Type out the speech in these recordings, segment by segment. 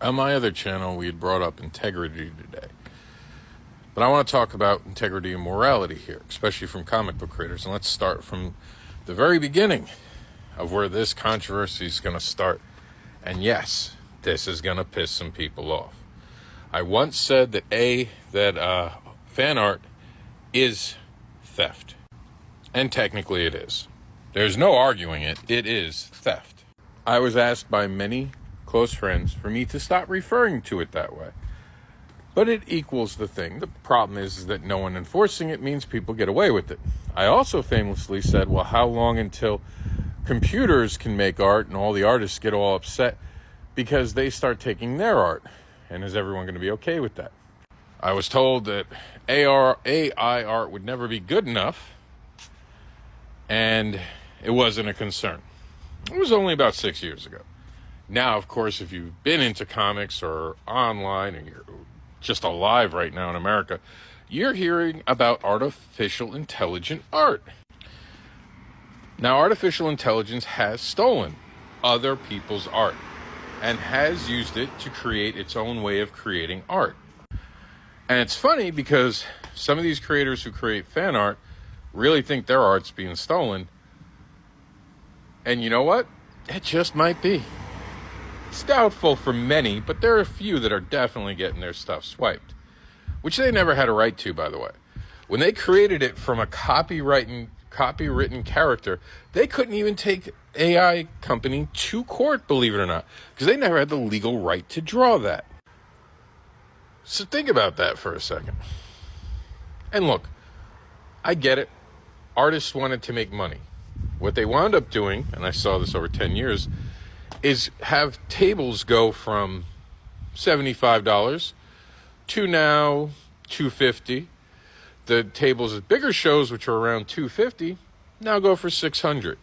On my other channel, we had brought up integrity today. But I want to talk about integrity and morality here, especially from comic book creators. And let's start from the very beginning of where this controversy is going to start. And yes, this is going to piss some people off. I once said that fan art is theft. And technically it is. There's no arguing it. It is theft. I was asked by many close friends for me to stop referring to it that way. But it equals the thing. The problem is that no one enforcing it means people get away with it. I also famously said, well, how long until computers can make art and all the artists get all upset because they start taking their art? And is everyone going to be okay with that? I was told that AI art would never be good enough, and it wasn't a concern. It was only about 6 years ago. Now, of course, if you've been into comics or online and you're just alive right now in America, you're hearing about artificial intelligent art. Now, artificial intelligence has stolen other people's art and has used it to create its own way of creating art. And it's funny because some of these creators who create fan art really think their art's being stolen. And you know what? It just might be. It's doubtful for many, but there are a few that are definitely getting their stuff swiped, which they never had a right to, by the way. When they created it from a copywritten character, they couldn't even take AI company to court, believe it or not, because they never had the legal right to draw that. So think about that for a second. And look, I get it. Artists wanted to make money. What they wound up doing, and I saw this over 10 years, is have tables go from $75 to now $250. The tables at bigger shows, which are around $250, now go for $600,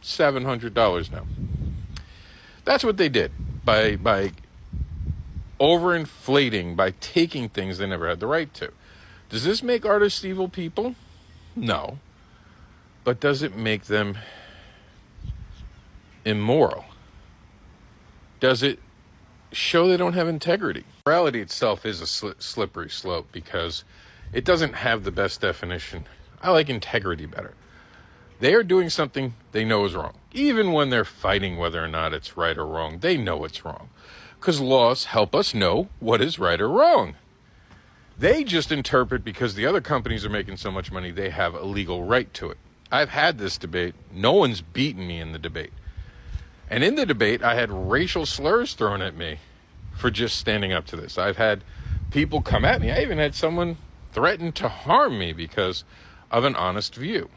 $700 now. That's what they did by overinflating, by taking things they never had the right to. Does this make artists evil people? No. But does it make them immoral? Does it show they don't have integrity? Morality itself is a slippery slope because it doesn't have the best definition. I like integrity better. They are doing something they know is wrong. Even when they're fighting whether or not it's right or wrong, they know it's wrong. Because laws help us know what is right or wrong. They just interpret because the other companies are making so much money, they have a legal right to it. I've had this debate. No one's beaten me in the debate. And in the debate, I had racial slurs thrown at me for just standing up to this. I've had people come at me. I even had someone threaten to harm me because of an honest view.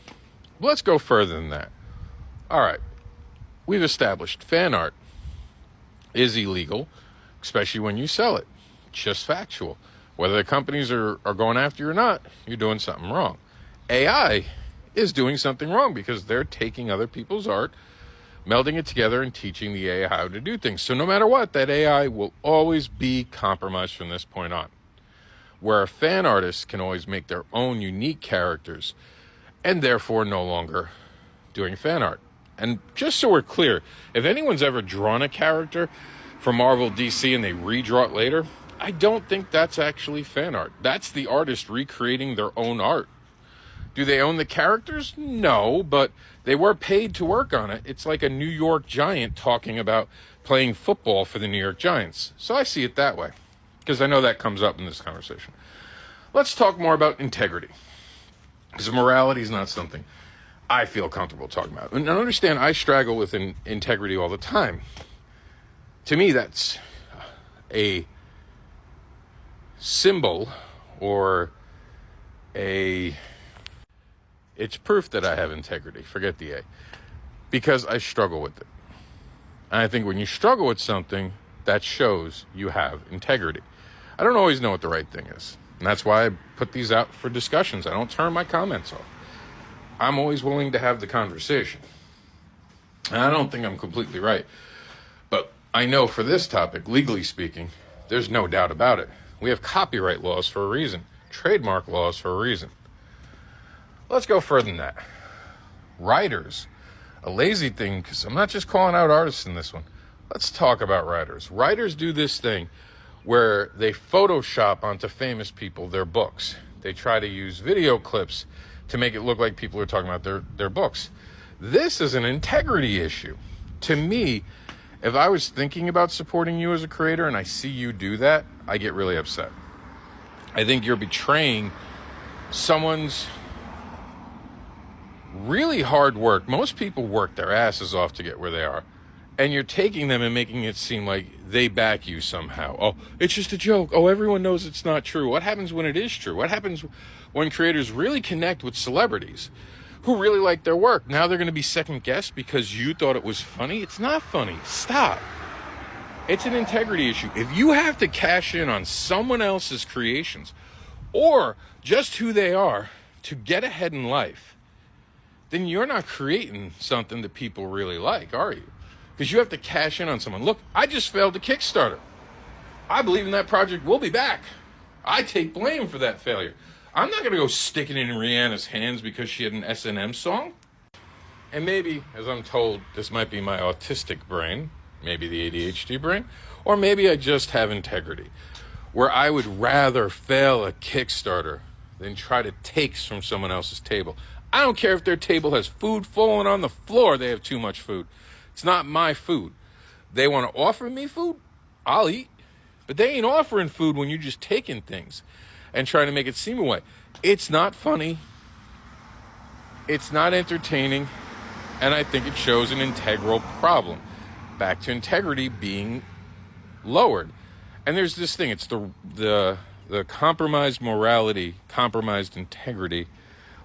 Let's go further than that. All right. We've established fan art is illegal, especially when you sell it. It's just factual. Whether the companies are going after you or not, you're doing something wrong. AI is doing something wrong because they're taking other people's art, melding it together and teaching the AI how to do things. So no matter what, that AI will always be compromised from this point on. Where a fan artist can always make their own unique characters and therefore no longer doing fan art. And just so we're clear, if anyone's ever drawn a character from Marvel, DC, and they redraw it later, I don't think that's actually fan art. That's the artist recreating their own art. Do they own the characters? No, but they were paid to work on it. It's like a New York Giant talking about playing football for the New York Giants. So I see it that way, because I know that comes up in this conversation. Let's talk more about integrity, because morality is not something I feel comfortable talking about. And understand, I struggle with integrity all the time. To me, that's a symbol or it's proof that I have integrity. Forget the A. Because I struggle with it. And I think when you struggle with something, that shows you have integrity. I don't always know what the right thing is. And that's why I put these out for discussions. I don't turn my comments off. I'm always willing to have the conversation. And I don't think I'm completely right. But I know for this topic, legally speaking, there's no doubt about it. We have copyright laws for a reason. Trademark laws for a reason. Let's go further than that. Writers, a lazy thing, because I'm not just calling out artists in this one. Let's talk about writers. Writers do this thing where they Photoshop onto famous people their books. They try to use video clips to make it look like people are talking about their books. This is an integrity issue. To me, if I was thinking about supporting you as a creator and I see you do that, I get really upset. I think you're betraying someone's really hard work. Most people work their asses off to get where they are. And you're taking them and making it seem like they back you somehow. Oh, it's just a joke. Oh, everyone knows it's not true. What happens when it is true? What happens when creators really connect with celebrities who really like their work? Now they're going to be second guessed because you thought it was funny? It's not funny. Stop. It's an integrity issue. If you have to cash in on someone else's creations or just who they are to get ahead in life, then you're not creating something that people really like, are you? Because you have to cash in on someone. Look, I just failed the Kickstarter. I believe in that project will be back. I take blame for that failure. I'm not going to go stick it in Rihanna's hands because she had an S&M song. And maybe, as I'm told, this might be my autistic brain, maybe the ADHD brain, or maybe I just have integrity, where I would rather fail a Kickstarter than try to take from someone else's table. I don't care if their table has food falling on the floor, they have too much food. It's not my food. They want to offer me food, I'll eat. But they ain't offering food when you're just taking things and trying to make it seem away. It's not funny. It's not entertaining. And I think it shows an integral problem. Back to integrity being lowered. And there's this thing. It's the compromised morality, compromised integrity,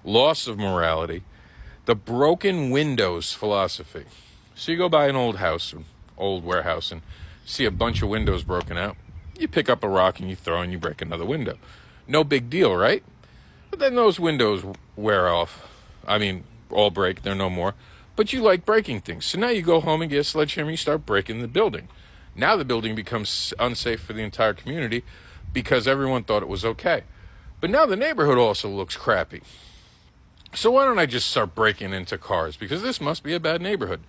loss of morality, the broken windows philosophy. So you go by an old house, an old warehouse, and see a bunch of windows broken out. You pick up a rock and you throw and you break another window. No big deal, right? But then those windows wear off. I mean, all break, they're no more. But you like breaking things. So now you go home and get a sledgehammer and you start breaking the building. Now the building becomes unsafe for the entire community because everyone thought it was okay. But now the neighborhood also looks crappy. So why don't I just start breaking into cars? Because this must be a bad neighborhood.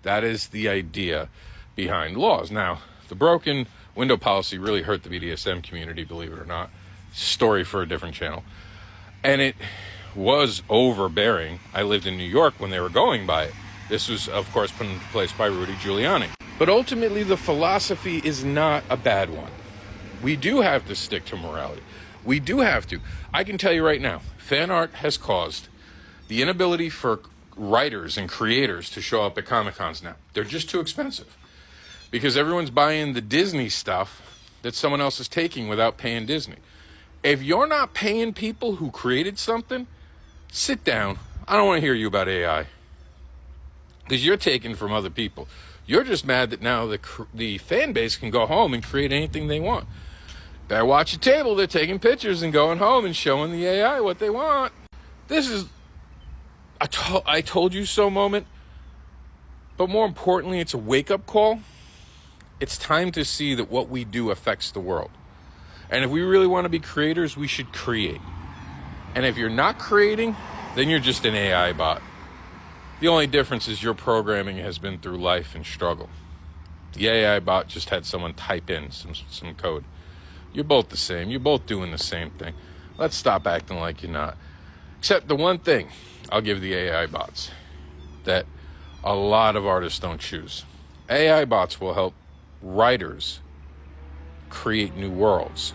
That is the idea behind laws. Now, the broken window policy really hurt the BDSM community, believe it or not. Story for a different channel. And it was overbearing. I lived in New York when they were going by it. This was, of course, put into place by Rudy Giuliani. But ultimately, the philosophy is not a bad one. We do have to stick to morality. We do have to. I can tell you right now, fan art has caused the inability for writers and creators to show up at Comic-Cons now. They're just too expensive because everyone's buying the Disney stuff that someone else is taking without paying Disney. If you're not paying people who created something, sit down. I don't want to hear you about AI because you're taking from other people. You're just mad that now the fan base can go home and create anything they want. Better watch your table. They're taking pictures and going home and showing the AI what they want. This is I told you so moment, but more importantly, it's a wake-up call. It's time to see that what we do affects the world. And if we really want to be creators, we should create. And if you're not creating, then you're just an AI bot. The only difference is your programming has been through life and struggle. The AI bot just had someone type in some code. You're both the same. You're both doing the same thing. Let's stop acting like you're not. Except the one thing I'll give the AI bots that a lot of artists don't choose. AI bots will help writers create new worlds.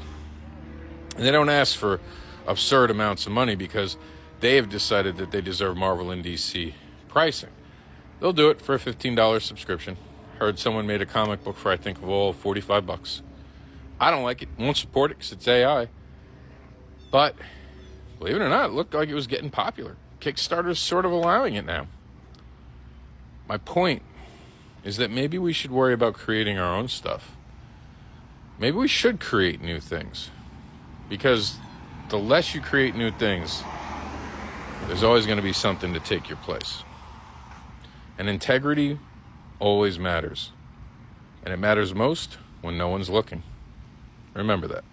And they don't ask for absurd amounts of money because they have decided that they deserve Marvel and DC pricing. They'll do it for a $15 subscription. Heard someone made a comic book for, I think, of all $45. I don't like it. Won't support it because it's AI. But believe it or not, it looked like it was getting popular. Kickstarter's sort of allowing it now. My point is that maybe we should worry about creating our own stuff. Maybe we should create new things. Because the less you create new things, there's always going to be something to take your place. And integrity always matters. And it matters most when no one's looking. Remember that.